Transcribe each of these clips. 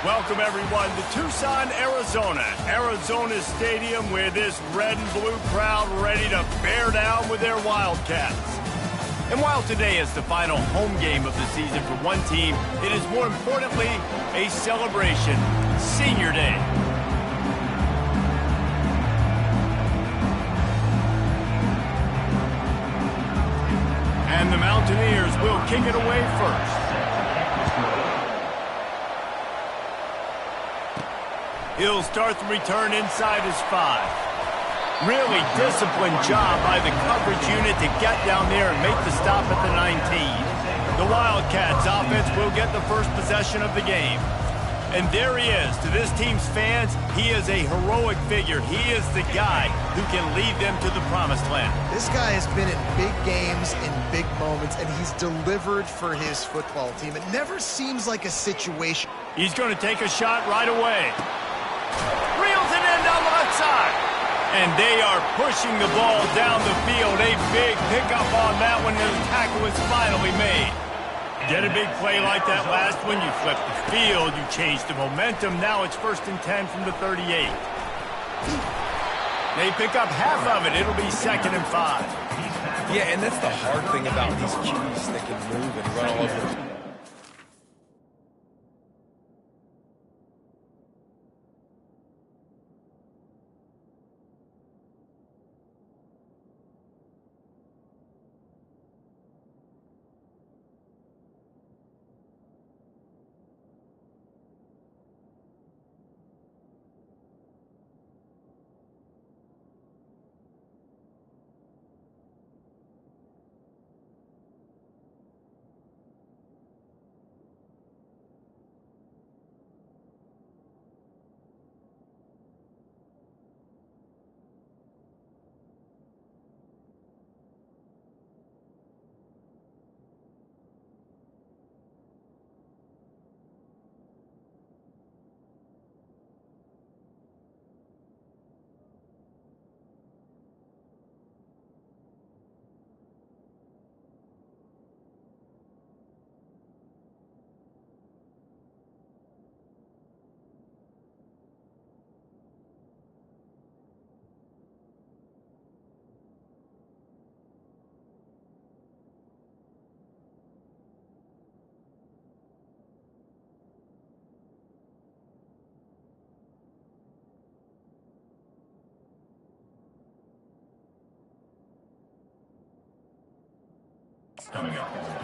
Welcome, everyone, to Tucson, Arizona. Arizona's stadium with this red and blue crowd ready to bear down with their Wildcats. And while today is the final home game of the season for one team, it is more importantly a celebration, Senior Day. And the Mountaineers will kick it away first. He'll start the return inside his 5. Really disciplined job by the coverage unit to get down there and make the stop at the 19. The Wildcats offense will get the first possession of the game. And there he is. To this team's fans, he is a heroic figure. He is the guy who can lead them to the promised land. This guy has been in big games, in big moments, and he's delivered for his football team. It never seems like a situation. He's going to take a shot right away. Reels it in down the left side. And they are pushing the ball down the field. A big pickup on that one, and the tackle is finally made. Get a big play like that last one, you flip the field, you change the momentum. Now it's 1st and 10 from the 38. They pick up half of it. It'll be 2nd and 5. Yeah, and that's the hard thing about these QBs that can move and run all over the field.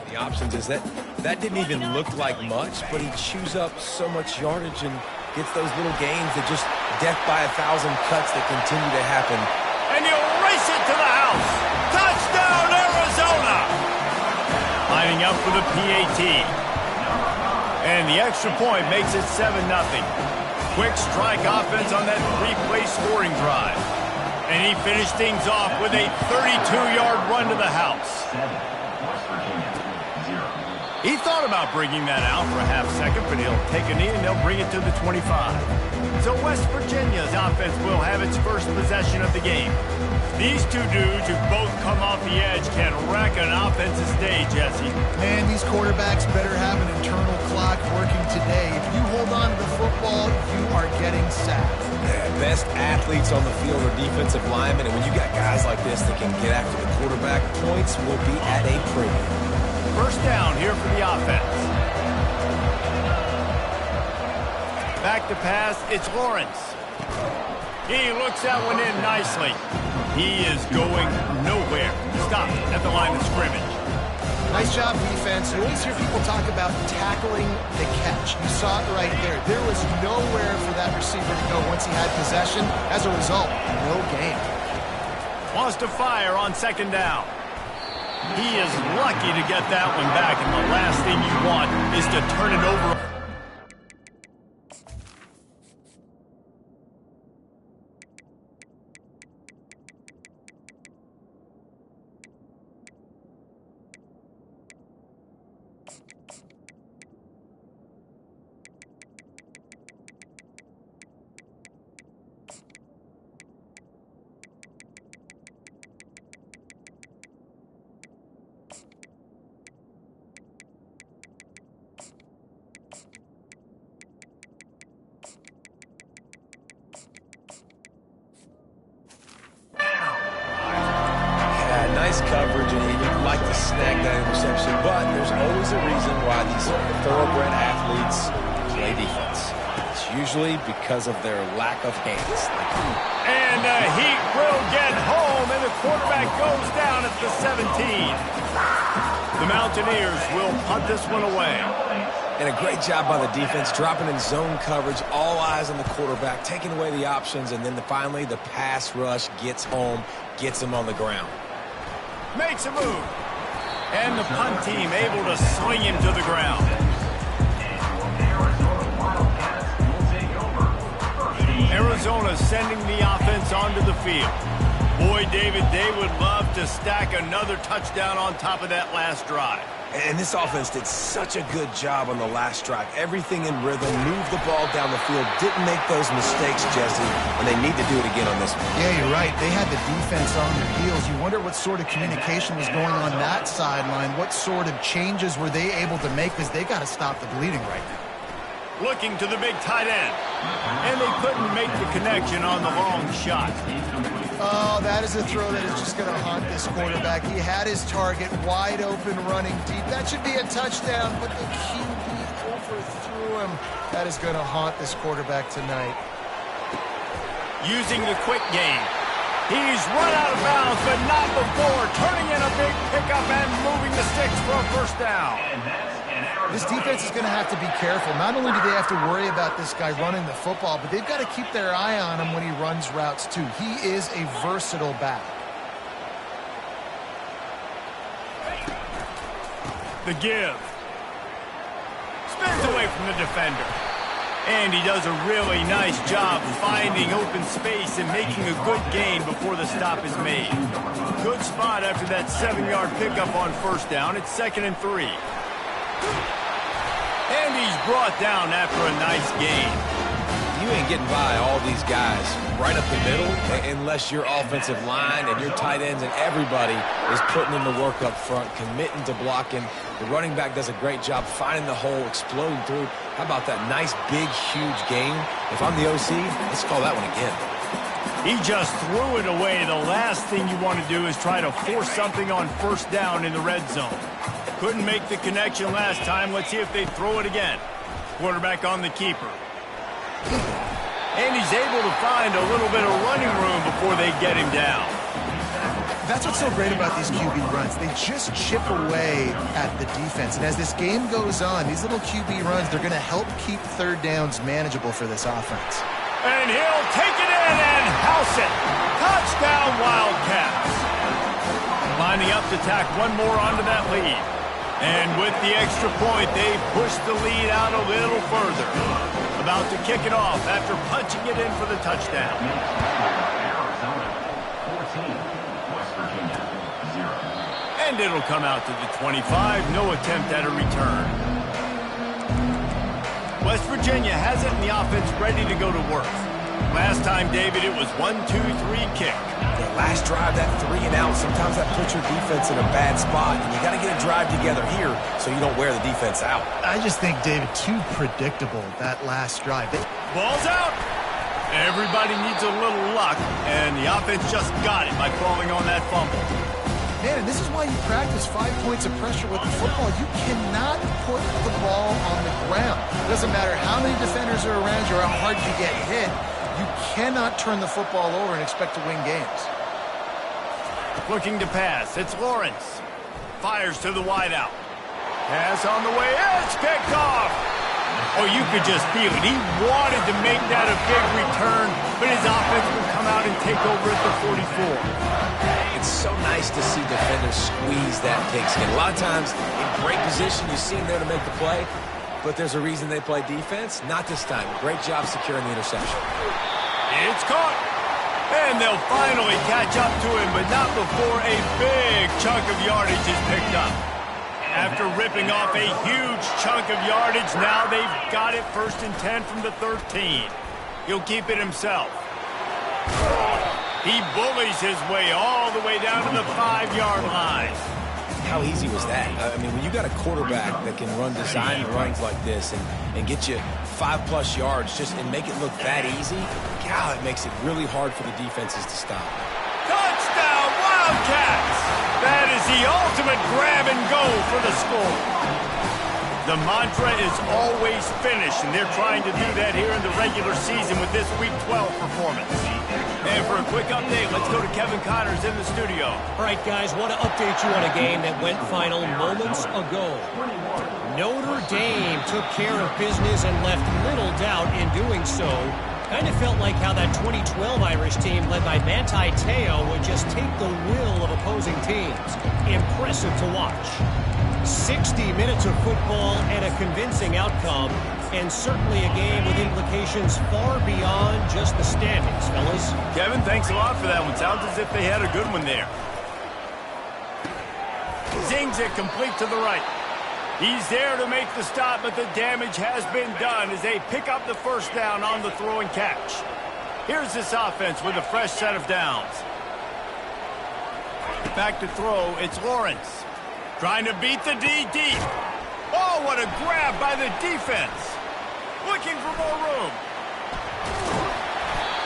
The options is that didn't even look like much, but he chews up so much yardage and gets those little gains that just death by 1,000 cuts that continue to happen. And he'll race it to the house. Touchdown, Arizona! Lining up for the PAT. And the extra point makes it 7-0. Quick strike offense on that 3-play scoring drive. And he finished things off with a 32-yard run to the house. He thought about bringing that out for a half second, but he'll take a knee and they'll bring it to the 25. So West Virginia's offense will have its first possession of the game. These two dudes who both come off the edge can wreck an offense's day, Jesse. Man, these quarterbacks better have an internal clock working today. If you hold on to the football, you are getting sacked. Yeah, best athletes on the field are defensive linemen, and when you got guys like this that can get after the quarterback, points will be at a premium. First down here for the offense. Back to pass, it's Lawrence. He looks that one in nicely. He is going nowhere. Stopped at the line of scrimmage. Nice job, defense. You always hear people talk about tackling the catch. You saw it right there. There was nowhere for that receiver to go once he had possession. As a result, no gain. Wants to fire on 2nd down. He is lucky to get that one back, and the last thing you want is to turn it over. nice coverage, and you'd like to snag that interception, but there's always a reason why these thoroughbred athletes play defense. It's usually because of their lack of hands. And the Heat will get home, and the quarterback goes down at the 17. The Mountaineers will punt this one away. And a great job by the defense, dropping in zone coverage, all eyes on the quarterback, taking away the options, and then finally the pass rush gets home, gets him on the ground. Makes a move. And the punt team able to swing him to the ground. Arizona sending the offense onto the field. Boy, David, they would love to stack another touchdown on top of that last drive. And this offense did such a good job on the last drive. Everything in rhythm, moved the ball down the field, didn't make those mistakes, Jesse, and they need to do it again on this one. Yeah, you're right. They had the defense on their heels. You wonder what sort of communication was going on that sideline. What sort of changes were they able to make, because they got to stop the bleeding right now. Looking to the big tight end. And they couldn't make the connection on the long shot. Oh, that is a throw that is just going to haunt this quarterback. He had his target wide open, running deep. That should be a touchdown, but the QB overthrew him. That is going to haunt this quarterback tonight. Using the quick game. He's run out of bounds, but not before turning in a big pickup and moving the sticks for a first down. This defense is going to have to be careful. Not only do they have to worry about this guy running the football, but they've got to keep their eye on him when he runs routes too. He is a versatile back. The give. Spins away from the defender. And he does a really nice job finding open space and making a good gain before the stop is made. Good spot after that 7-yard pickup on first down. It's 2nd and 3. And he's brought down after a nice gain. You ain't getting by all these guys right up the middle unless your offensive line and your tight ends and everybody is putting in the work up front, committing to blocking. The running back does a great job finding the hole, exploding through. How about that nice, big, huge gain? If I'm the OC, let's call that one again. He just threw it away. The last thing you want to do is try to force something on first down in the red zone. Couldn't make the connection last time. Let's see if they throw it again. Quarterback on the keeper. And he's able to find a little bit of running room before they get him down. That's what's so great about these QB runs. They just chip away at the defense. And as this game goes on, these little QB runs, they're going to help keep third downs manageable for this offense. And he'll take it in and house it. Touchdown, Wildcats. Lining up to tack one more onto that lead. And with the extra point, they push the lead out a little further. About to kick it off after punching it in for the touchdown. And it'll come out to the 25. No attempt at a return. West Virginia has it in the offense ready to go to work. Last time, David, it was 1-2-3 kick. That last drive, that 3 and out, sometimes that puts your defense in a bad spot. And you got to get a drive together here so you don't wear the defense out. I just think, David, too predictable, that last drive. Ball's out. Everybody needs a little luck, and the offense just got it by falling on that fumble. Man, and this is why you practice 5 points of pressure with the football. You cannot put the ball on the ground. It doesn't matter how many defenders are around you or how hard you get hit. You cannot turn the football over and expect to win games. Looking to pass. It's Lawrence. Fires to the wideout. Pass on the way. It's picked off. Oh, you could just feel it. He wanted to make that a big return, but his offense would come out and take over at the 44. It's so nice to see defenders squeeze that pigskin. A lot of times, in great position, you see him there to make the play, but there's a reason they play defense. Not this time. Great job securing the interception. It's caught. And they'll finally catch up to him, but not before a big chunk of yardage is picked up. After ripping off a huge chunk of yardage, now they've got it 1st and 10 from the 13. He'll keep it himself. He bullies his way all the way down to the 5-yard line. How easy was that? I mean, when you got a quarterback that can run design runs like this and get you 5+ yards just and make it look that easy, God, it makes it really hard for the defenses to stop. Touchdown, Wildcats! That is the ultimate grab and go for the score. The mantra is always finish, and they're trying to do that here in the regular season with this Week 12 performance. And for a quick update, let's go to Kevin Connors in the studio. All right, guys, want to update you on a game that went final moments ago. Notre Dame took care of business and left little doubt in doing so. Kind of felt like how that 2012 Irish team led by Manti Te'o would just take the will of opposing teams. Impressive to watch. 60 minutes of football and a convincing outcome, and certainly a game with implications far beyond just the standings, fellas. Kevin, thanks a lot for that one. Sounds as if they had a good one there. Zings it complete to the right. He's there to make the stop, but the damage has been done as they pick up the first down on the throw and catch. Here's this offense with a fresh set of downs. Back to throw, it's Lawrence. Trying to beat the D deep. Oh, what a grab by the defense. Looking for more room.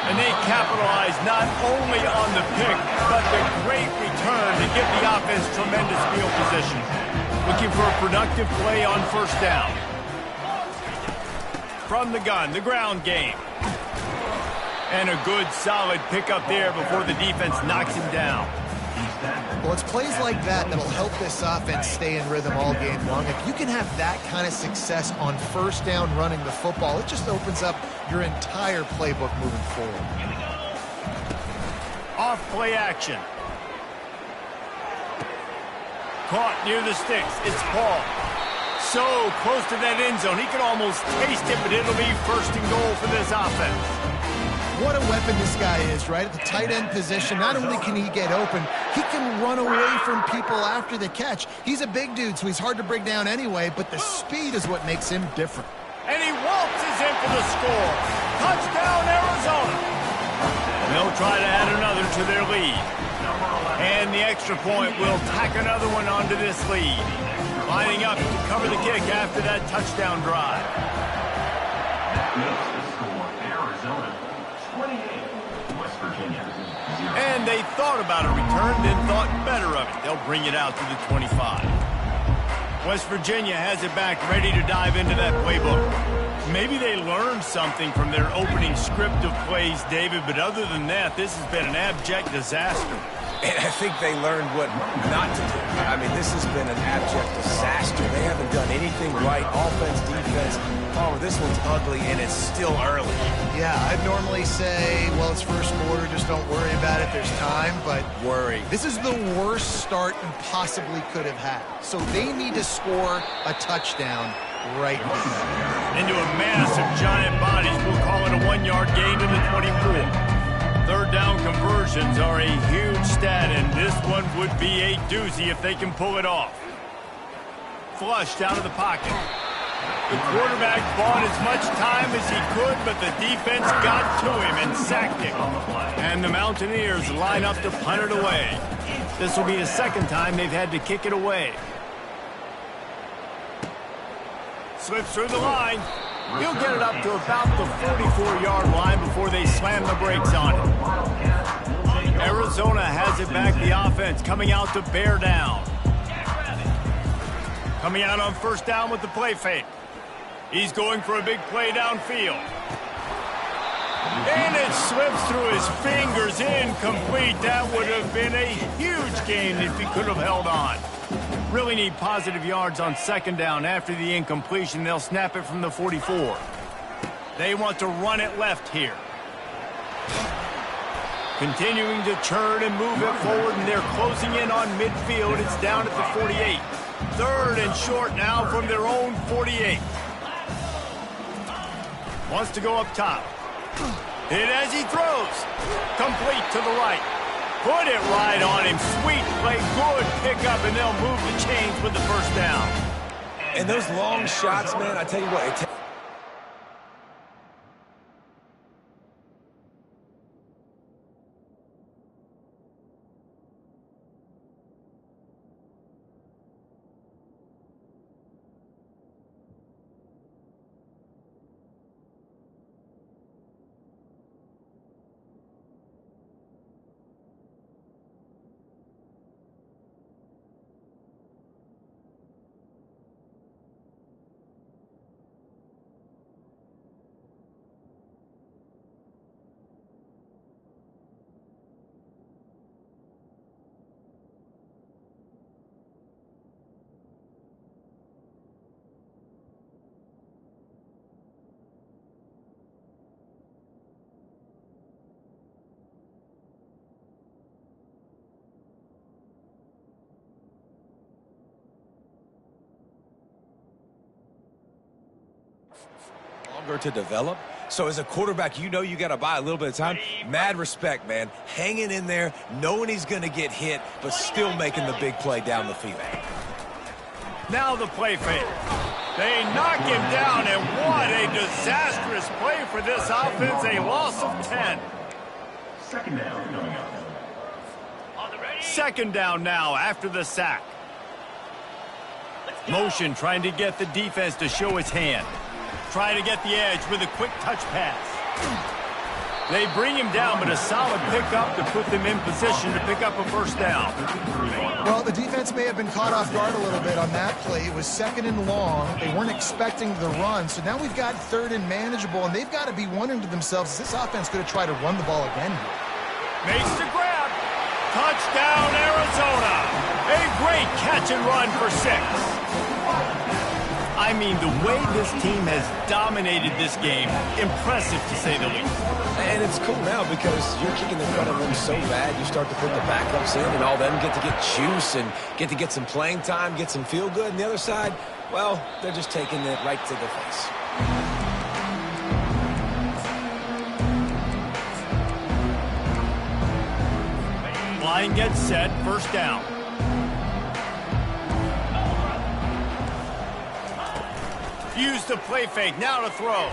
And they capitalize not only on the pick, but the great return to give the offense tremendous field position. Looking for a productive play on first down. From the gun, the ground game. And a good, solid pickup there before the defense knocks him down. Well, it's plays like that that'll help this offense stay in rhythm all game long. If you can have that kind of success on first down running the football, it just opens up your entire playbook moving forward. Off play action. Caught near the sticks. It's Paul. So close to that end zone. He can almost taste it, but it'll be first and goal for this offense. What a weapon this guy is, right? At the tight end position, not only can he get open, he can run away from people after the catch. He's a big dude, so he's hard to bring down anyway, but the speed is what makes him different. And he waltzes in for the score. Touchdown, Arizona. They'll try to add another to their lead. And the extra point will tack another one onto this lead. Lining up to cover the kick after that touchdown drive. And they thought about a return, then thought better of it. They'll bring it out to the 25. West Virginia has it back, ready to dive into that playbook. Maybe they learned something from their opening script of plays, David, but other than that, this has been an abject disaster. And I think they learned what not to do. I mean, this has been an abject disaster. They haven't done anything right. Offense, defense. Oh, this one's ugly, and it's still early. Yeah, I'd normally say, well, it's first quarter, just don't worry about it, there's time, but Worry. this is the worst start you possibly could have had. So they need to score a touchdown right now. Into a mass of giant bodies, we'll call it a 1-yard gain to the 24. Third down conversions are a huge stat, and this one would be a doozy if they can pull it off. Flushed out of the pocket. The quarterback bought as much time as he could, but the defense got to him and sacked him. And the Mountaineers line up to punt it away. This will be the second time they've had to kick it away. Slips through the line. He'll get it up to about the 44-yard line before they slam the brakes on it. Arizona has it back, the offense coming out to bear down. Coming out on first down with the play fake. He's going for a big play downfield. And it slips through his fingers, incomplete. That would have been a huge gain if he could have held on. Really need positive yards on second down. After the incompletion, they'll snap it from the 44. They want to run it left here. Continuing to churn and move it forward, and they're closing in on midfield. It's down at the 48. Third and short now from their own 48. Wants to go up top. Hit as he throws. Complete to the right. Put it right on him. Sweet play. Good pickup, and they'll move the chains with the first down. And those long shots, man, I tell you what, Longer to develop. So as a quarterback, you know you got to buy a little bit of time. Mad respect, man. Hanging in there, knowing he's going to get hit, but still making the big play down the field. Now the play fake. They knock him down, and what a disastrous play for this offense. A loss of 10. Second down now after the sack. Motion trying to get the defense to show its hand. Try to get the edge with a quick touch pass. They bring him down, but a solid pickup to put them in position to pick up a first down. Well, the defense may have been caught off guard a little bit on that play. It was second and long. They weren't expecting the run. So now we've got third and manageable, and they've got to be wondering to themselves, is this offense going to try to run the ball again here? Makes the grab. Touchdown, Arizona. A great catch and run for 6. I mean, the way this team has dominated this game, impressive to say the least. And it's cool now because you're kicking in front of them so bad, you start to put the backups in, and all them get to get juice and get to get some playing time, get some feel good. And the other side, well, they're just taking it right to the face. Line gets set, first down. Use the play fake, now to throw.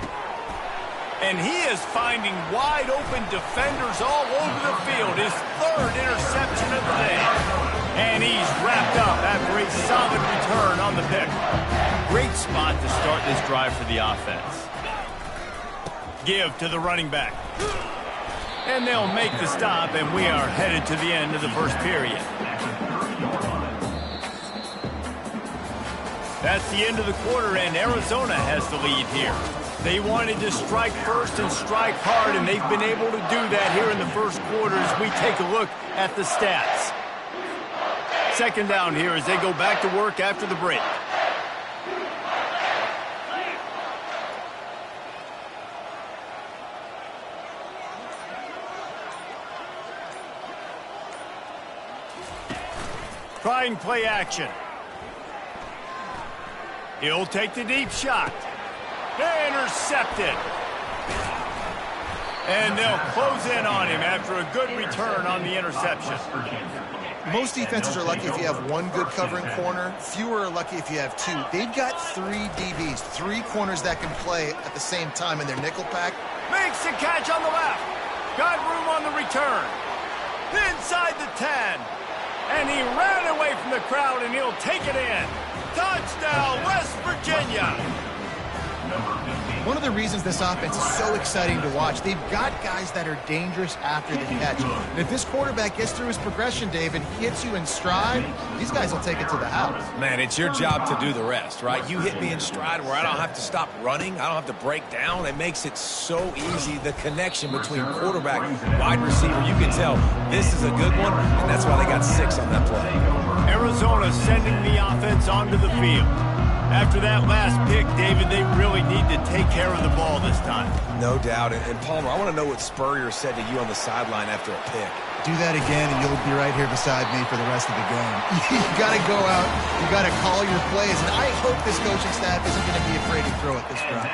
And he is finding wide open defenders all over the field. His third interception of the day. And he's wrapped up after a solid return on the pick. Great spot to start this drive for the offense. Give to the running back. And they'll make the stop, and we are headed to the end of the first period. That's the end of the quarter, and Arizona has the lead here. They wanted to strike first and strike hard, and they've been able to do that here in the first quarter as we take a look at the stats. Second down here as they go back to work after the break. Trying play action. He'll take the deep shot. Intercepted. And they'll close in on him after a good return on the interception. Most defenses are lucky if you have one good covering corner. Fewer are lucky if you have two. They've got 3 DBs, 3 corners that can play at the same time in their nickel pack. Makes the catch on the left. Got room on the return. Inside the 10. And he ran away from the crowd, and he'll take it in. Touchdown, West Virginia. One of the reasons this offense is so exciting to watch, they've got guys that are dangerous after the catch. And if this quarterback gets through his progression, Dave, and hits you in stride, these guys will take it to the house. Man, it's your job to do the rest, right? You hit me in stride where I don't have to stop running. I don't have to break down. It makes it so easy, the connection between quarterback and wide receiver. You can tell this is a good one, and that's why they got 6 on that play. Arizona sending the offense onto the field. After that last pick, David, they really need to take care of the ball this time. No doubt. And Palmer, I want to know what Spurrier said to you on the sideline after a pick. Do that again, and you'll be right here beside me for the rest of the game. You got to go out. You got to call your plays. And I hope this coaching staff isn't going to be afraid to throw it this round.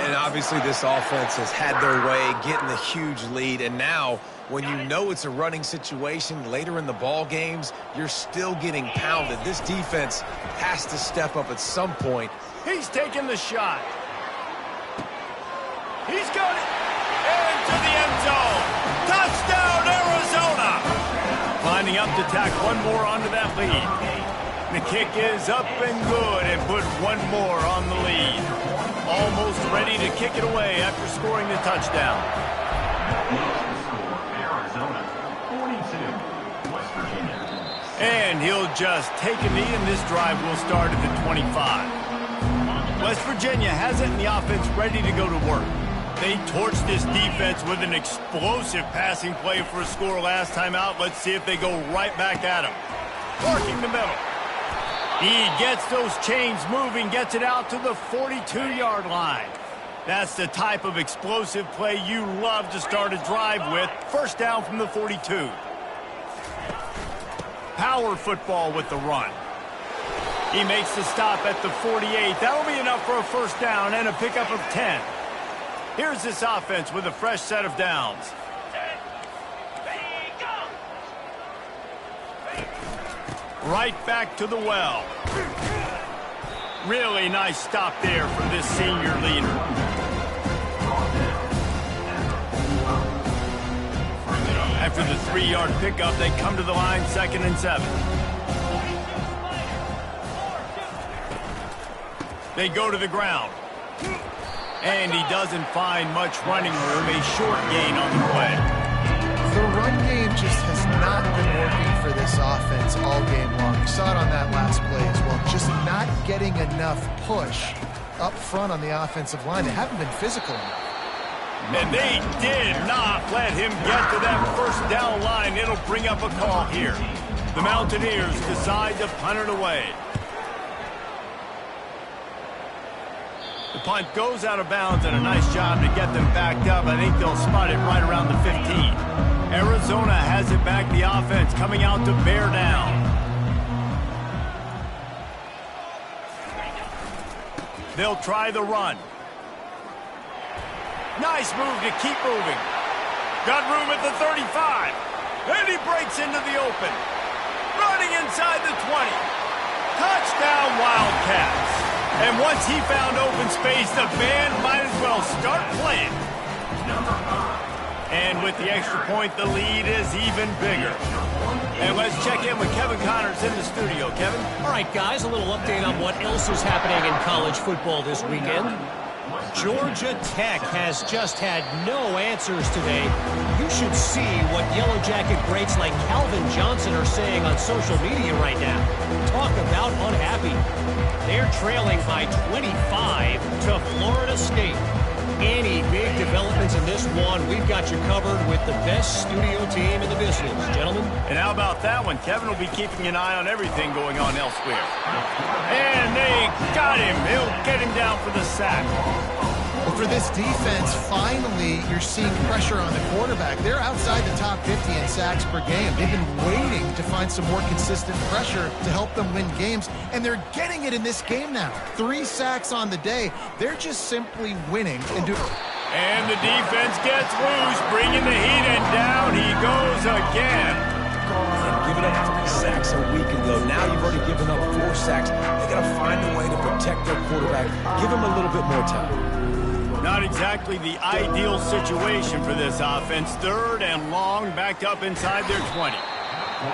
And obviously this offense has had their way, getting the huge lead. And now, when you know it's a running situation later in the ball games, you're still getting pounded. This defense has to step up at some point. He's taking the shot. He's got it into the end zone. Touchdown, Arizona. Lining up to tack one more onto that lead. The kick is up and good, and put one more on the lead. Almost ready to kick it away after scoring the touchdown. And he'll just take a knee, and this drive will start at the 25. West Virginia has it in the offense ready to go to work. They torched this defense with an explosive passing play for a score last time out. Let's see if they go right back at him. Working the middle. He gets those chains moving, gets it out to the 42-yard line. That's the type of explosive play you love to start a drive with. First down from the 42. Power football with the run. He makes the stop at the 48. That'll be enough for a first down and a pickup of 10. Here's this offense with a fresh set of downs. Right back to the well. Really nice stop there for this senior leader. After the 3-yard pickup, they come to the line, 2nd and 7. They go to the ground. And he doesn't find much running room. A short gain on the play. The run game just has not been working for this offense all game long. You saw it on that last play as well. Just not getting enough push up front on the offensive line. They haven't been physical enough. And they did not let him get to that first down line. It'll bring up a call here. The Mountaineers decide to punt it away. The punt goes out of bounds, and a nice job to get them backed up. I think they'll spot it right around the 15. Arizona has it back. The offense coming out to bear down. They'll try the run. Nice move to keep moving. Got room at the 35. And he breaks into the open. Running inside the 20. Touchdown, Wildcats. And once he found open space, the band might as well start playing. And with the extra point, the lead is even bigger. And let's check in with Kevin Connors in the studio. Kevin? All right, guys, a little update on what else is happening in college football this weekend. Georgia Tech has just had no answers today. You should see what Yellow Jacket greats like Calvin Johnson are saying on social media right now. Talk about unhappy. They're trailing by 25 to Florida State. Any big developments in this one, we've got you covered with the best studio team in the business, gentlemen. And how about that one? Kevin will be keeping an eye on everything going on elsewhere. And they got him. He'll get him down for the sack. Well, for this defense, finally, you're seeing pressure on the quarterback. They're outside the top 50 in sacks per game. They've been waiting to find some more consistent pressure to help them win games, and they're getting it in this game now. 3 sacks on the day. They're just simply winning. And the defense gets loose, bringing the heat, and down he goes again. Giving up 3 sacks a week ago. Now you've already given up 4 sacks. They got to find a way to protect their quarterback. Give him a little bit more time. Not exactly the ideal situation for this offense. 3rd and long, backed up inside their 20.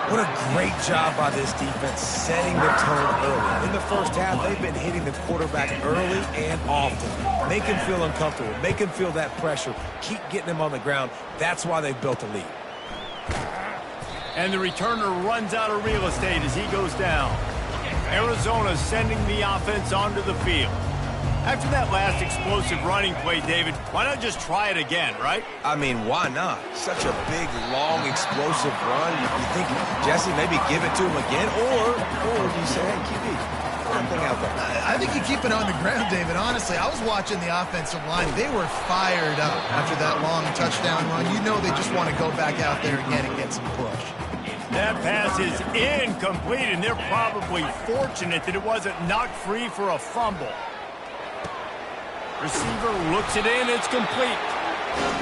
What a great job by this defense setting the tone early. In the first half, they've been hitting the quarterback early and often. Make him feel uncomfortable. Make him feel that pressure. Keep getting him on the ground. That's why they've built a lead. And the returner runs out of real estate as he goes down. Arizona sending the offense onto the field. After that last explosive running play, David, why not just try it again, right? I mean, why not? Such a big, long, explosive run. You think, Jesse, maybe give it to him again? Or do you say, hey, QB, something out there? I think you keep it on the ground, David. Honestly, I was watching the offensive line. They were fired up after that long touchdown run. You know they just want to go back out there again and get some push. That pass is incomplete, and they're probably fortunate that it wasn't knocked free for a fumble. Receiver looks it in. It's complete.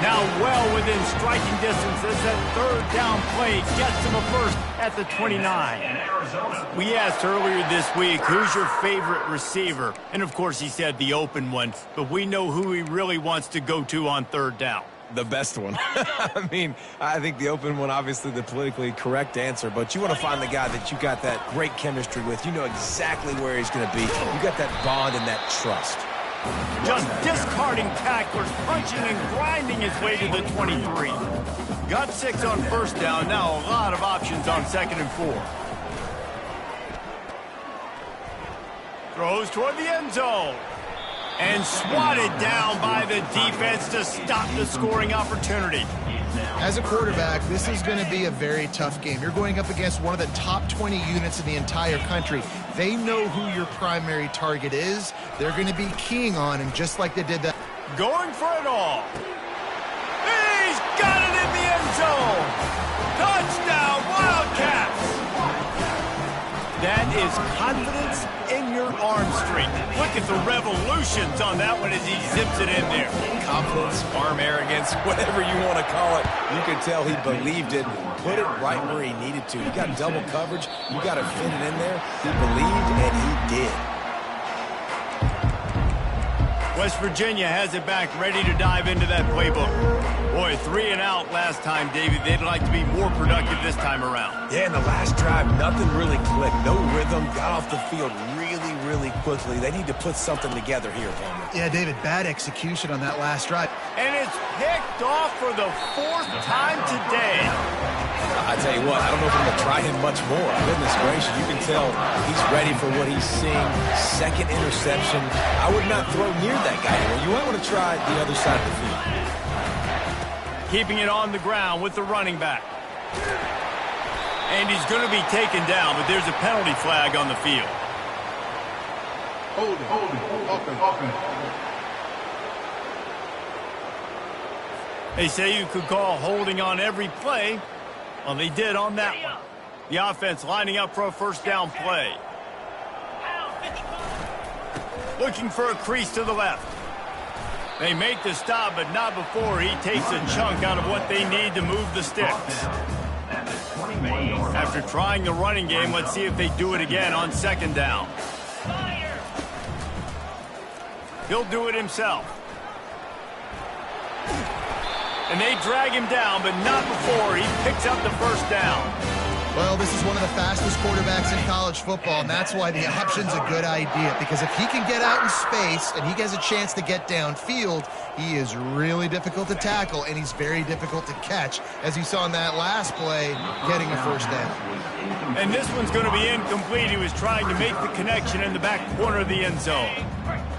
Now well within striking distance as that 3rd down play gets him a first at the 29. We asked earlier this week, who's your favorite receiver? And, of course, he said the open one. But we know who he really wants to go to on 3rd down. The best one. I mean, I think the open one, obviously the politically correct answer, but you want to find the guy that you got that great chemistry with. You know exactly where he's going to be. You got that bond and that trust. Just discarding tacklers, punching and grinding his way to the 23. Got 6 on 1st down. Now a lot of options on 2nd and 4. Throws toward the end zone. And swatted down by the defense to stop the scoring opportunity. As a quarterback, this is going to be a very tough game. You're going up against one of the top 20 units in the entire country. They know who your primary target is. They're going to be keying on him just like they did that. Going for it all. He's got it in the end zone. Touchdown, Wildcats. That is confidence alert arm strength. Look at the revolutions on that one as he zips it in there. Confidence, arm arrogance, whatever you want to call it. You could tell he believed it. Put it right where he needed to. You got double coverage. You got to fit it in there. He believed, and he did. West Virginia has it back, ready to dive into that playbook. Boy, 3 and out last time, David. They'd like to be more productive this time around. Yeah, in the last drive, nothing really clicked. No rhythm. Got off the field really quickly. They need to put something together here, Palmer. Yeah, David, bad execution on that last drive. And it's picked off for the 4th time today. I tell you what, I don't know if I'm going to try him much more. Goodness gracious, you can tell he's ready for what he's seeing. Second interception. I would not throw near that guy. You might want to try the other side of the field. Keeping it on the ground with the running back. And he's going to be taken down, but there's a penalty flag on the field. Hold it. Open. They say you could call holding on every play. Well, they did on that one. The offense lining up for a first down play. Looking for a crease to the left. They make the stop, but not before he takes a chunk out of what they need to move the sticks. After trying the running game, let's see if they do it again on second down. He'll do it himself. And they drag him down, but not before he picks up the first down. Well, this is one of the fastest quarterbacks in college football, and that's why the option's a good idea. Because if he can get out in space and he has a chance to get downfield, he is really difficult to tackle, and he's very difficult to catch, as you saw in that last play, getting a first down. And this one's going to be incomplete. He was trying to make the connection in the back corner of the end zone.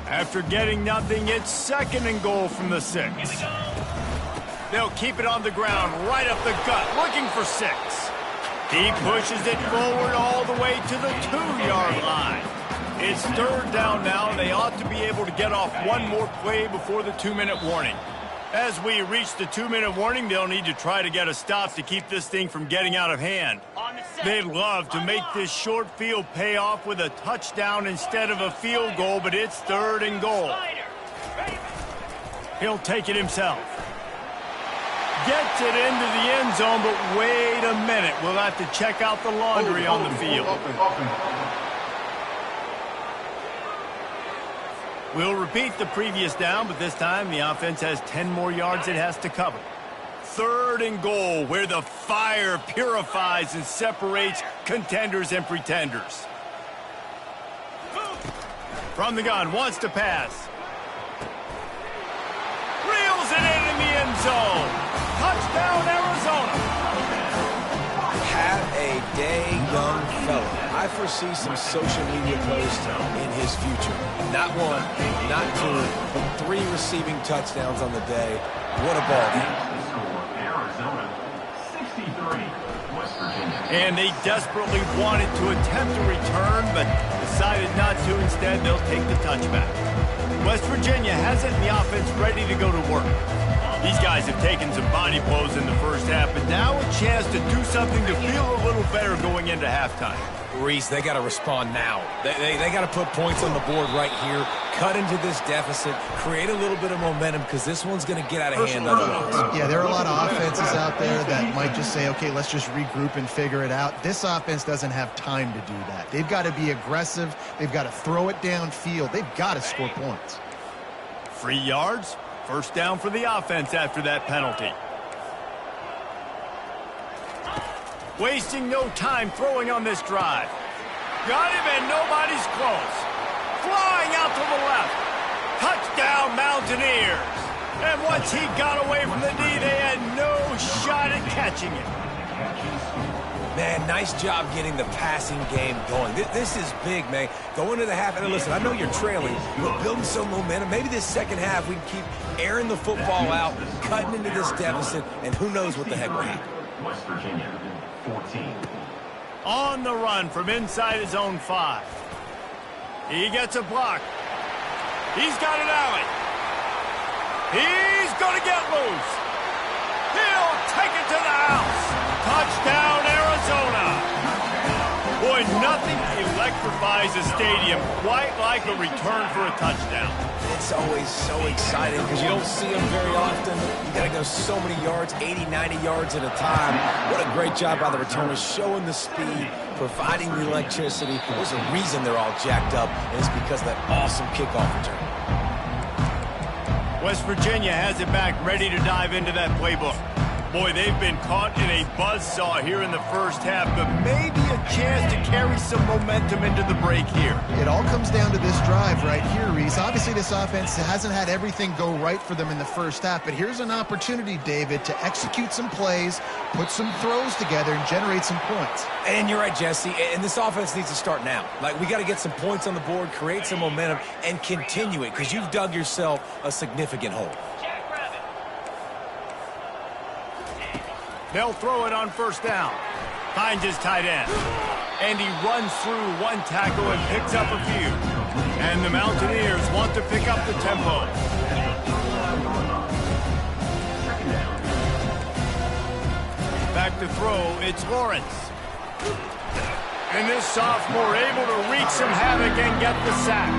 After getting nothing, it's 2nd and goal from the 6. They'll keep it on the ground, right up the gut, looking for 6. He pushes it forward all the way to the 2-yard line. It's 3rd down now, and they ought to be able to get off one more play before the 2-minute warning. As we reach the 2-minute warning, they'll need to try to get a stop to keep this thing from getting out of hand. They'd love to make this short field pay off with a touchdown instead of a field goal, but it's 3rd and goal. He'll take it himself. Gets it into the end zone, but wait a minute. We'll have to check out the laundry on the field. We'll repeat the previous down, but this time the offense has 10 more yards it has to cover. 3rd and goal, where the fire purifies and separates contenders and pretenders. From the gun, wants to pass. Reels it in the end zone. Touchdown, Arizona. Have a day, young fella. I foresee some social media posts in his future. Not 1, not 2, but 3 receiving touchdowns on the day. What a ball game. And they desperately wanted to attempt a return, but decided not to. Instead, they'll take the touchback. West Virginia has it in the offense ready to go to work. These guys have taken some body blows in the first half, but now a chance to do something to feel a little better going into halftime. Reese, they got to respond now. They got to put points on the board right here, cut into this deficit, create a little bit of momentum, because this one's going to get out of hand otherwise. Yeah, there are a lot of offenses out there that might just say, okay, let's just regroup and figure it out. This offense doesn't have time to do that. They've got to be aggressive. They've got to throw it downfield. They've got to score points. 3 yards. First down for the offense after that penalty. Wasting no time throwing on this drive. Got him and nobody's close. Flying out to the left. Touchdown Mountaineers. And once he got away from the knee, they had no shot at catching it. Man, nice job getting the passing game going. This is big, man. Go into the half, and listen, I know you're trailing, but building some momentum. Maybe this second half we can keep airing the football out, cutting into this deficit, and who knows what the heck will happen. West Virginia, 14. On the run from inside his own 5. He gets a block. He's got an alley. He's going to get loose. He'll take it to the house. Touchdown, Arizona. Boy, nothing electrifies the stadium, quite like a return for a touchdown. It's always so exciting because you don't see them very often. You got to go so many yards, 80, 90 yards at a time. What a great job by the returners, showing the speed, providing the electricity. There's a reason they're all jacked up, and it's because of that awesome kickoff return. West Virginia has it back, ready to dive into that playbook. Boy, they've been caught in a buzzsaw here in the first half, but maybe a chance to carry some momentum into the break here. It all comes down to this drive right here, Reese. Obviously, this offense hasn't had everything go right for them in the first half, but here's an opportunity, David, to execute some plays, put some throws together, and generate some points. And you're right, Jesse, and this offense needs to start now. Like, we got to get some points on the board, create some momentum, and continue it, because you've dug yourself a significant hole. They'll throw it on first down. Finds his tight end. And he runs through one tackle and picks up a few. And the Mountaineers want to pick up the tempo. Back to throw, it's Lawrence. And this sophomore able to wreak some havoc and get the sack.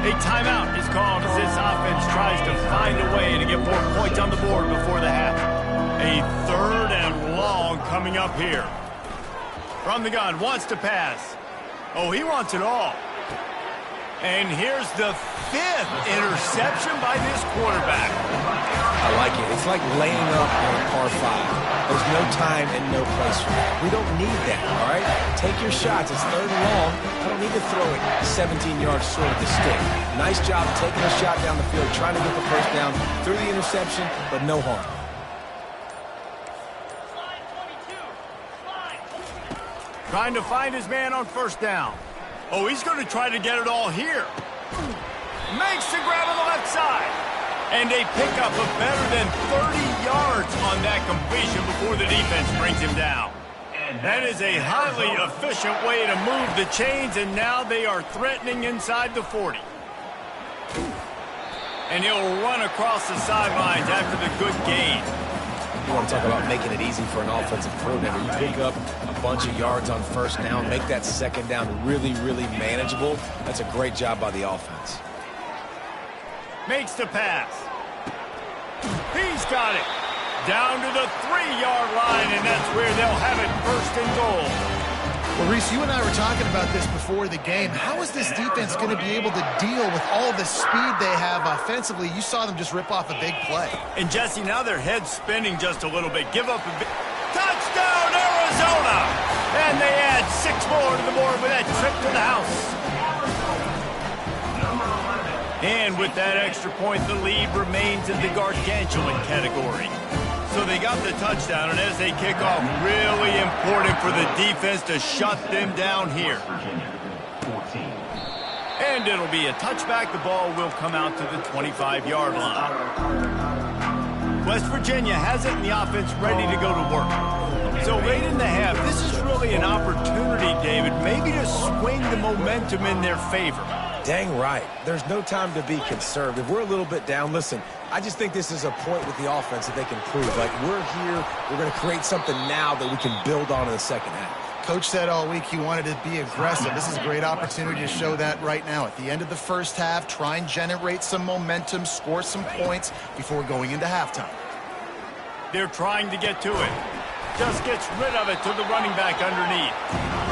A timeout is called as this offense tries to find a way to get more points on the board before the half. A third and long coming up here. From the gun, wants to pass. Oh, he wants it all. And here's the 5th interception by this quarterback. I like it. It's like laying up on a par 5. There's no time and no place for that. We don't need that, all right? Take your shots. It's third and long. I don't need to throw it 17 yards short of the stick. Nice job taking a shot down the field, trying to get the first down through the interception, but no harm. Trying to find his man on first down. Oh, he's going to try to get it all here. Makes the grab on the left side. And a pickup of better than 30 yards on that completion before the defense brings him down. That is a highly efficient way to move the chains, and now they are threatening inside the 40. And he'll run across the sidelines after the good gain. You want to talk about making it easy for an offensive coordinator. You pick up a bunch of yards on first down, make that second down really, really manageable. That's a great job by the offense. Makes the pass. He's got it. Down to the 3-yard line, and that's where they'll have it first and goal. Well, Reese, you and I were talking about this before the game. How is this defense going to be able to deal with all the speed they have offensively? You saw them just rip off a big play. And, Jesse, now their head's spinning just a little bit. Give up a bit. Touchdown, Arizona! And they add 6 more to the board with that trip to the house. And with that extra point, the lead remains in the gargantuan category. So they got the touchdown, and as they kick off, really important for the defense to shut them down here. And it'll be a touchback. The ball will come out to the 25-yard line. West Virginia has it, and the offense ready to go to work. So late in the half, this is really an opportunity, David, maybe to swing the momentum in their favor. Dang right. There's no time to be conservative. We're a little bit down. Listen, I just think this is a point with the offense that they can prove. Like, we're here, we're going to create something now that we can build on in the second half. Coach said all week he wanted to be aggressive. This is a great opportunity to show that right now. At the end of the first half, try and generate some momentum, score some points before going into halftime. They're trying to get to it. Just gets rid of it to the running back underneath.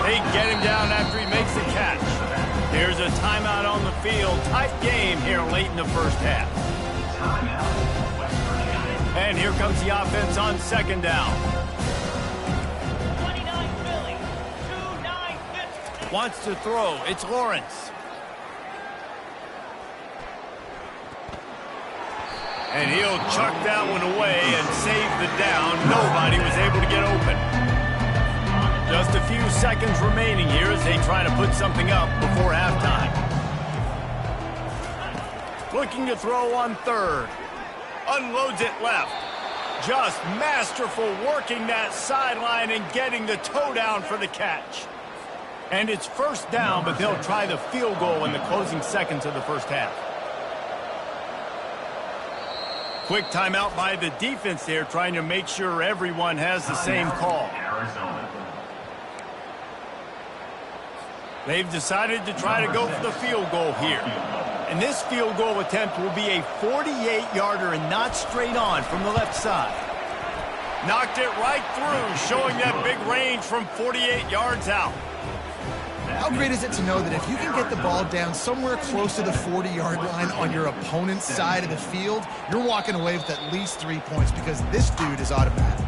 They get him down after he makes the catch. Here's a timeout on the field. Tight game here late in the first half. And here comes the offense on second down. 29 Philly, 2-9 Wants to throw. It's Lawrence. And he'll chuck that one away and save the down. Nobody was able to get open. Just a few seconds remaining here as they try to put something up before halftime. Looking to throw on third. Unloads it left. Just masterful working that sideline and getting the toe down for the catch. And it's first down, but they'll try the field goal in the closing seconds of the first half. Quick timeout by the defense there, trying to make sure everyone has the same call. They've decided to try to go for the field goal here. And this field goal attempt will be a 48-yarder and not straight on from the left side. Knocked it right through, showing that big range from 48 yards out. How great is it to know that if you can get the ball down somewhere close to the 40-yard line on your opponent's side of the field, you're walking away with at least 3 points because this dude is automatic.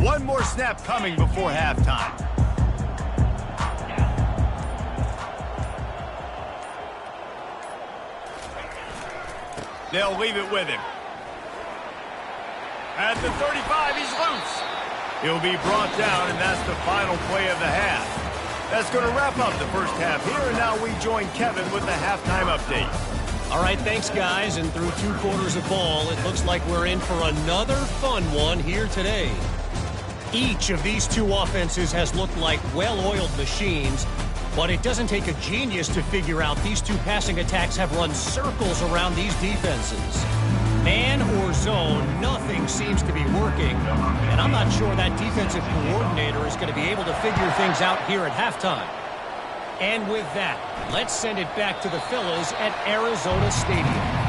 One more snap coming before halftime. They'll leave it with him. At the 35, he's loose. He'll be brought down, and that's the final play of the half. That's going to wrap up the first half here, and now we join Kevin with the halftime update. All right, thanks, guys. And through 2 quarters of ball, it looks like we're in for another fun one here today. Each of these 2 offenses has looked like well-oiled machines, but it doesn't take a genius to figure out these 2 passing attacks have run circles around these defenses. Man or zone, nothing seems to be working, and I'm not sure that defensive coordinator is going to be able to figure things out here at halftime. And with that, let's send it back to the fellas at Arizona Stadium.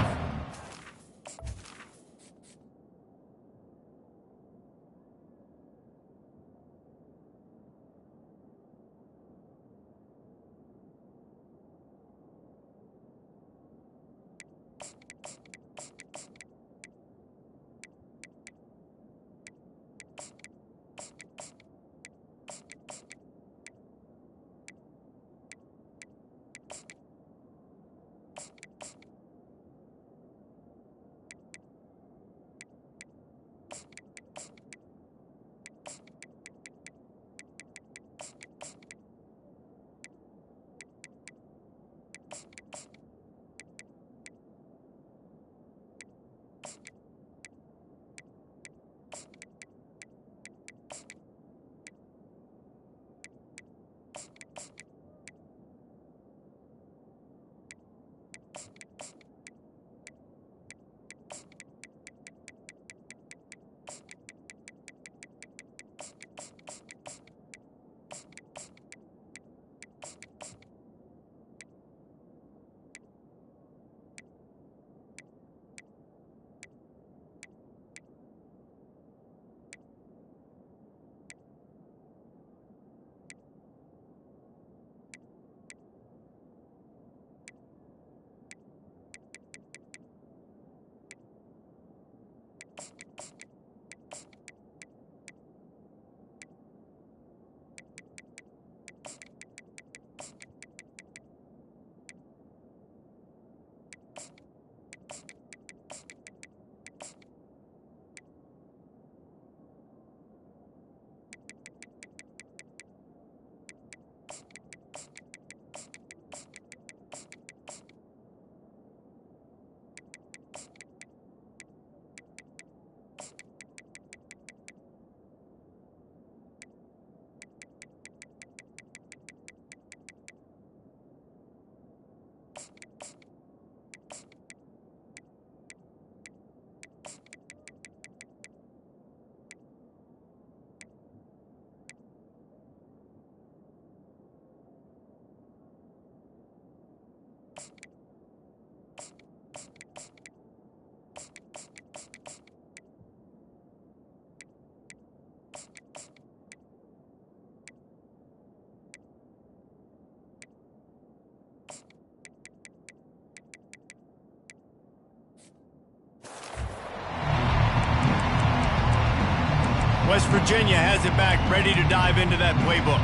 West Virginia has it back, ready to dive into that playbook.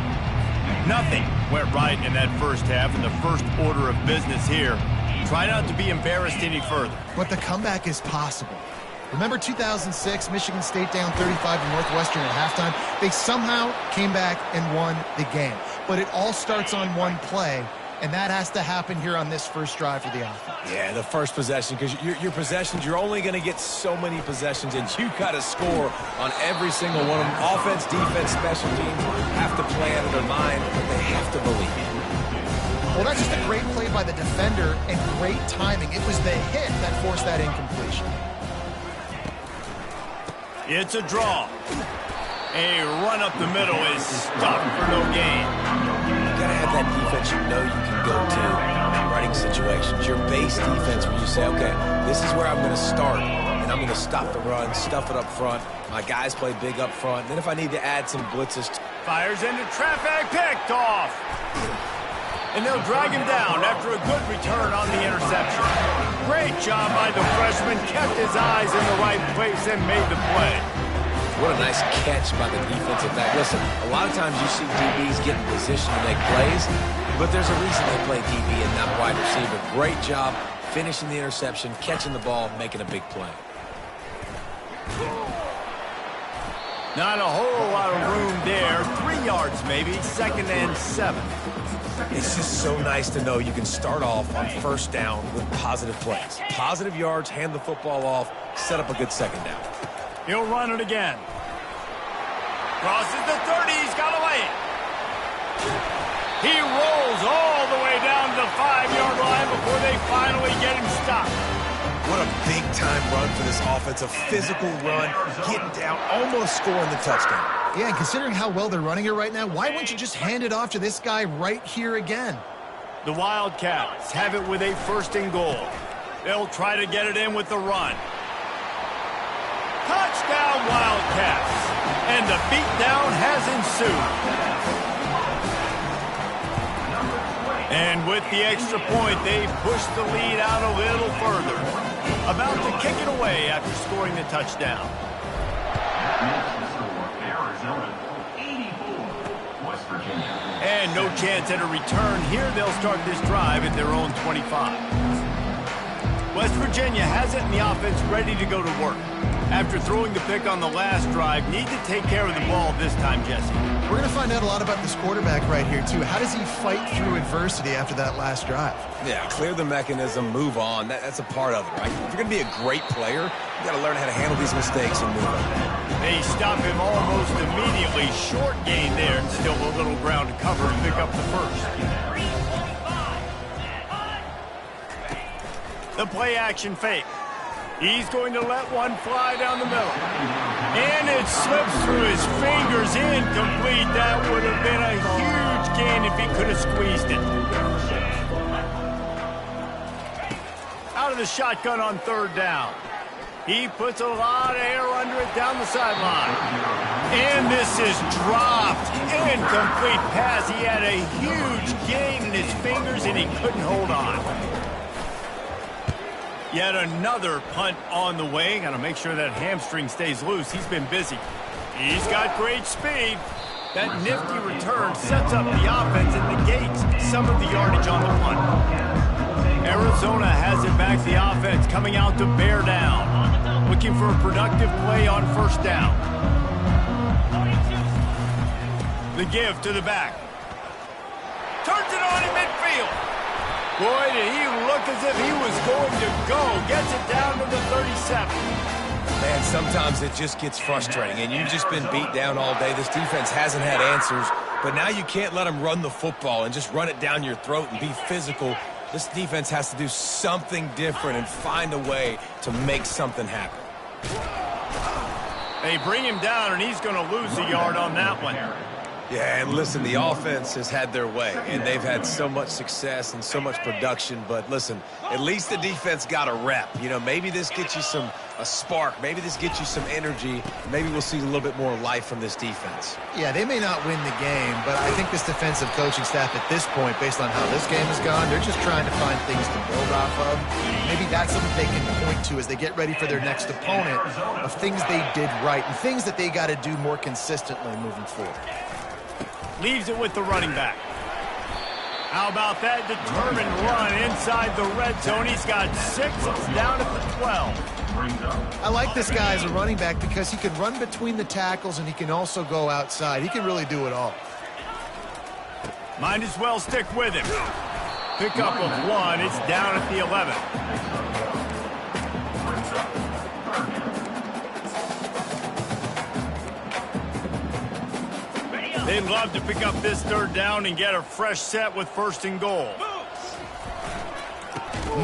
Nothing went right in that first half, and the first order of business here. Try not to be embarrassed any further. But the comeback is possible. Remember 2006, Michigan State down 35 to Northwestern at halftime? They somehow came back and won the game. But it all starts on one play, and that has to happen here on this first drive for the offense. Yeah, the first possession, because your possessions, you're only going to get so many possessions, and you got to score on every single one of them. Offense, defense, special teams have to play out of their mind, but they have to believe. Well, that's just a great play by the defender and great timing. It was the hit that forced that incompletion. It's a draw. A run up the middle is stopped for no gain. You got to have that defense you know you can go to in running situations. Your base defense where you say, okay, this is where I'm going to start, and I'm going to stop the run, stuff it up front. My guys play big up front. Then if I need to add some blitzes. Fires into traffic, picked off. And they'll drag him down after a good return on the interception. Great job by the freshman, kept his eyes in the right place and made the play. What a nice catch by the defensive back. Listen, a lot of times you see DBs get in position to make plays, but there's a reason they play DB and not wide receiver. Great job finishing the interception, catching the ball, making a big play. Not a whole lot of room there. 3 yards maybe, 2nd and 7. It's just so nice to know you can start off on first down with positive plays. Positive yards, hand the football off, set up a good second down. He'll run it again. Crosses the 30, he's got to lay it. He rolls all the way down to the 5-yard line before they finally get him stopped. What a big-time run for this offense. A physical run, getting down, almost scoring the touchdown. Yeah, and considering how well they're running it right now, why wouldn't you just hand it off to this guy right here again? The Wildcats have it with a 1st and goal. They'll try to get it in with the run. Touchdown, Wildcats. And the beatdown has ensued. And with the extra point, they push the lead out a little further. About to kick it away after scoring the touchdown. And no chance at a return here. They'll start this drive at their own 25. West Virginia has it in the offense ready to go to work. After throwing the pick on the last drive, need to take care of the ball this time, Jesse. We're going to find out a lot about this quarterback right here, too. How does he fight through adversity after that last drive? Yeah, clear the mechanism, move on. That's a part of it, right? If you're going to be a great player, you got to learn how to handle these mistakes and move on. They stop him almost immediately. Short gain there, and still a little ground to cover to pick up the first. The play action fake. He's going to let one fly down the middle. And it slips through his fingers, incomplete. That would have been a huge gain if he could have squeezed it. Out of the shotgun on 3rd down. He puts a lot of air under it down the sideline. And this is dropped. Incomplete pass. He had a huge gain in his fingers, and he couldn't hold on. Yet another punt on the way. Got to make sure that hamstring stays loose. He's been busy. He's got great speed. That nifty return sets up the offense and negates some of the yardage on the punt. Arizona has it back. The offense coming out to bear down. Looking for a productive play on 1st down. The give to the back. Turns it on in midfield. Boy, did he look as if he was going to go. Gets it down to the 37. Man, sometimes it just gets frustrating, and you've just been beat down all day. This defense hasn't had answers, but now you can't let them run the football and just run it down your throat and be physical. This defense has to do something different and find a way to make something happen. They bring him down, and he's going to lose a yard on that one. Yeah, and listen, the offense has had their way, and they've had so much success and so much production. But listen, at least the defense got a rep. You know, maybe this gets you a spark. Maybe this gets you some energy. Maybe we'll see a little bit more life from this defense. Yeah, they may not win the game, but I think this defensive coaching staff at this point, based on how this game has gone, they're just trying to find things to build off of. Maybe that's something they can point to as they get ready for their next opponent of things they did right and things that they got to do more consistently moving forward. Leaves it with the running back. How about that determined run inside the red zone? He's got 6. It's down at the 12. I like this guy as a running back because he can run between the tackles and he can also go outside. He can really do it all. Might as well stick with him. Pickup of 1. It's down at the 11. They'd love to pick up this 3rd down and get a fresh set with 1st and goal.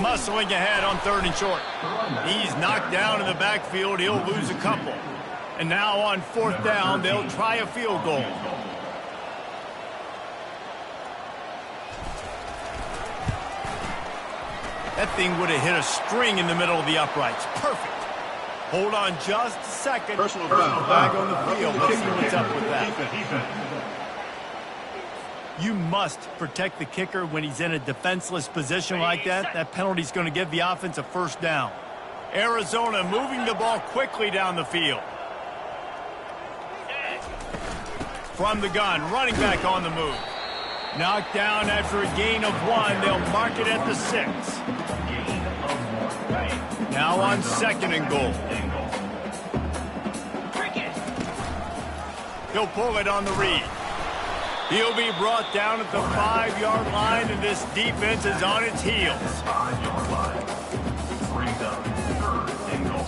Muscling ahead on 3rd and short. He's knocked down in the backfield. He'll lose a couple. And now on 4th down, they'll try a field goal. That thing would have hit a string in the middle of the uprights. Perfect. Hold on just a second. Personal flag on the field. Let's see what's up with that. You must protect the kicker when he's in a defenseless position like that. That penalty's going to give the offense a 1st down. Arizona moving the ball quickly down the field. From the gun, running back on the move. Knocked down after a gain of 1. They'll mark it at the 6. Now on 2nd and goal. He'll pull it on the read. He'll be brought down at the 5-yard line, and this defense is on its heels. 5-yard line. Brings up 3rd and goal.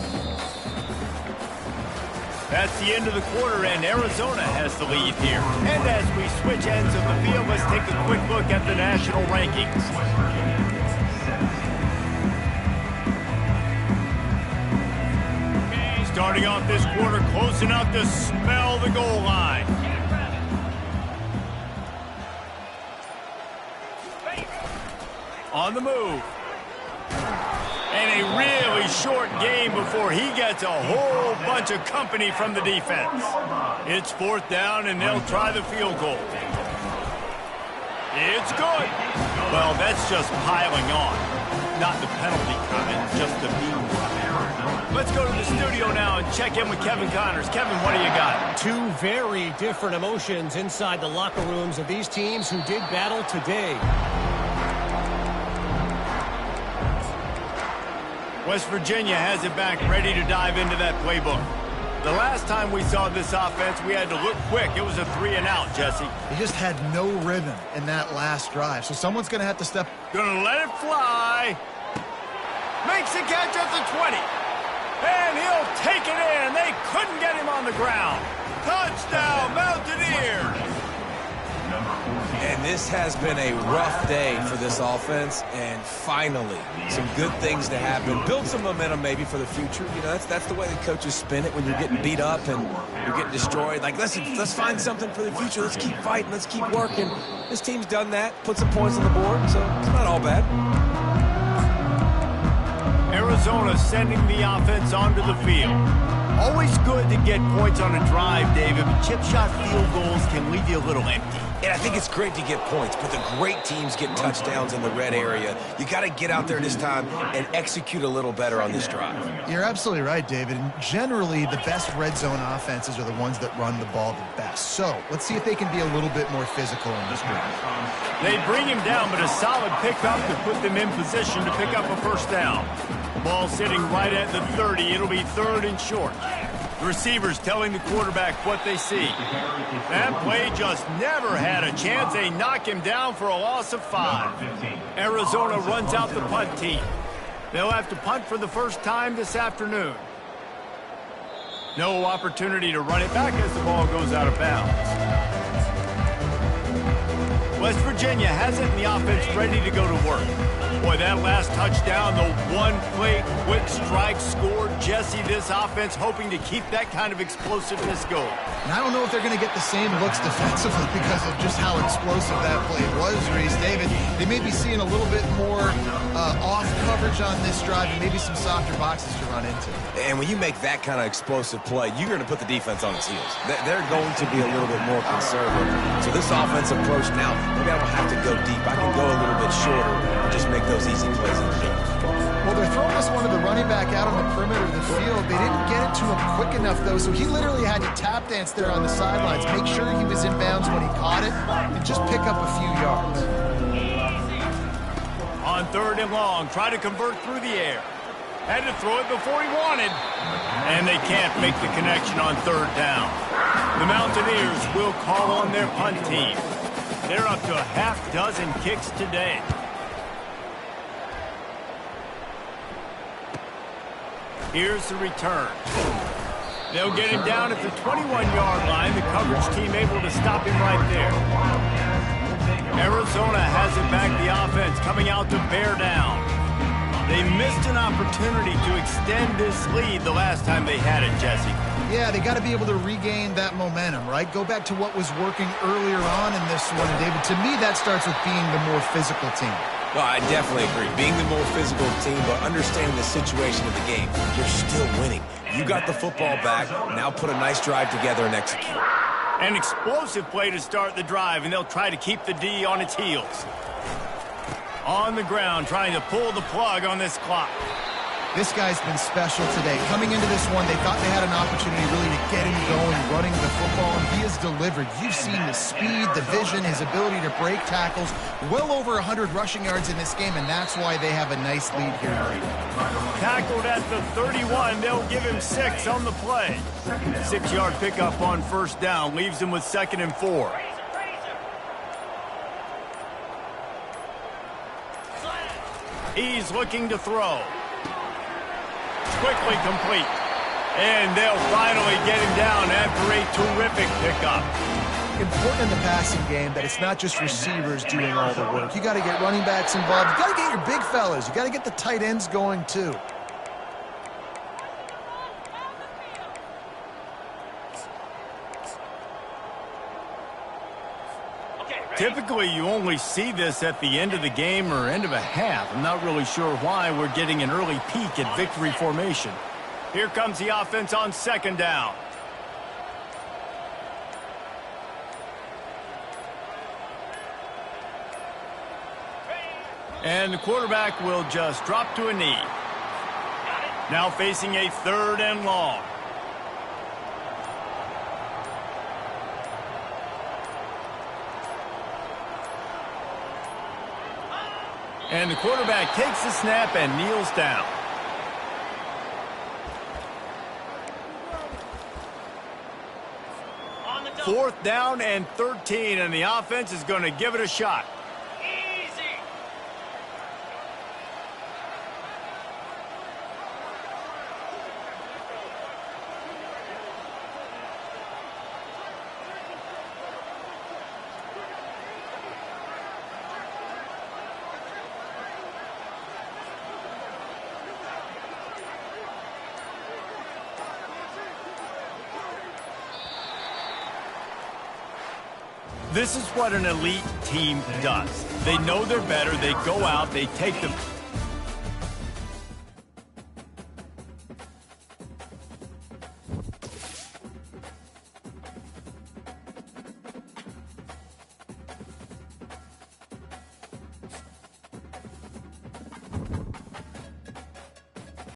That's the end of the quarter, and Arizona has the lead here. And as we switch ends of the field, let's take a quick look at the national rankings. Starting off this quarter close enough to smell the goal line. On the move. And a really short game before he gets a whole bunch of company from the defense. It's 4th down, and they'll try the field goal. It's good. Well, that's just piling on. Not the penalty kind, just the mean one. Let's go to the studio now and check in with Kevin Connors. Kevin, what do you got? 2 very different emotions inside the locker rooms of these teams who did battle today. West Virginia has it back, ready to dive into that playbook. The last time we saw this offense, we had to look quick. It was a 3-and-out, Jesse. They just had no rhythm in that last drive, so someone's going to have to step. Gonna let it fly. Makes a catch at the 20. And he'll take it in. They couldn't get him on the ground. Touchdown, Mountaineers. And this has been a rough day for this offense, and finally, some good things to happen. Build some momentum maybe for the future. You know, that's the way the coaches spin it when you're getting beat up and you're getting destroyed. Like, let's find something for the future. Let's keep fighting. Let's keep working. This team's done that, put some points on the board, so it's not all bad. Arizona sending the offense onto the field. Always good to get points on a drive, David, but chip shot field goals can leave you a little empty. And I think it's great to get points, but the great teams get touchdowns in the red area. You got to get out there this time and execute a little better on this drive. You're absolutely right, David. And generally, the best red zone offenses are the ones that run the ball the best. So let's see if they can be a little bit more physical in this drive. They bring him down, but a solid pickup to put them in position to pick up a 1st down. Ball sitting right at the 30. It'll be 3rd and short. The receivers telling the quarterback what they see. That play just never had a chance. They knock him down for a loss of 5. Arizona runs out the punt team. They'll have to punt for the first time this afternoon. No opportunity to run it back as the ball goes out of bounds. West Virginia has it in the offense ready to go to work. Boy, that last touchdown, the one-play quick strike scored. Jesse, this offense hoping to keep that kind of explosiveness going. And I don't know if they're going to get the same looks defensively because of just how explosive that play was, Reese. David, they may be seeing a little bit more off coverage on this drive and maybe some softer boxes to run into. And when you make that kind of explosive play, you're going to put the defense on its heels. They're going to be a little bit more conservative. So this offensive approach now, maybe I don't have to go deep. I can go a little bit shorter and just make those easy plays in the field. Well, they're throwing this one to the running back out on the perimeter of the field. They didn't get it to him quick enough, though, so he literally had to tap dance there on the sidelines, make sure he was in bounds when he caught it, and just pick up a few yards. On 3rd and long, try to convert through the air. Had to throw it before he wanted. And they can't make the connection on 3rd down. The Mountaineers will call on their punt team. They're up to a half-dozen kicks today. Here's the return. They'll get him down at the 21-yard line. The coverage team able to stop him right there. Arizona has it back, the offense coming out to bear down. They missed an opportunity to extend this lead the last time they had it, Jesse. Yeah, they got to be able to regain that momentum, right? Go back to what was working earlier on in this one. And David, to me, that starts with being the more physical team. Well, I definitely agree. Being the more physical team, but understanding the situation of the game. You're still winning. You got the football back. Now put a nice drive together and execute. An explosive play to start the drive, and they'll try to keep the D on its heels. On the ground, trying to pull the plug on this clock. This guy's been special today. Coming into this one, they thought they had an opportunity really to get him going, running the football, and he has delivered. You've seen the speed, the vision, his ability to break tackles. Well over 100 rushing yards in this game, and that's why they have a nice lead here. Tackled at the 31. They'll give him 6 on the play. 6-yard pickup on first down. Leaves him with 2nd and 4. He's looking to throw. Quickly complete. And they'll finally get him down after a terrific pickup. Important in the passing game that it's not just receivers doing all the work. You got to get running backs involved. You got to get your big fellas. You got to get the tight ends going too. Typically, you only see this at the end of the game or end of a half. I'm not really sure why we're getting an early peek at victory formation. Here comes the offense on 2nd down. And the quarterback will just drop to a knee. Now facing a 3rd and long. And the quarterback takes the snap and kneels down. Fourth down and 13, and the offense is going to give it a shot. This is what an elite team does. They know they're better. They go out. They take the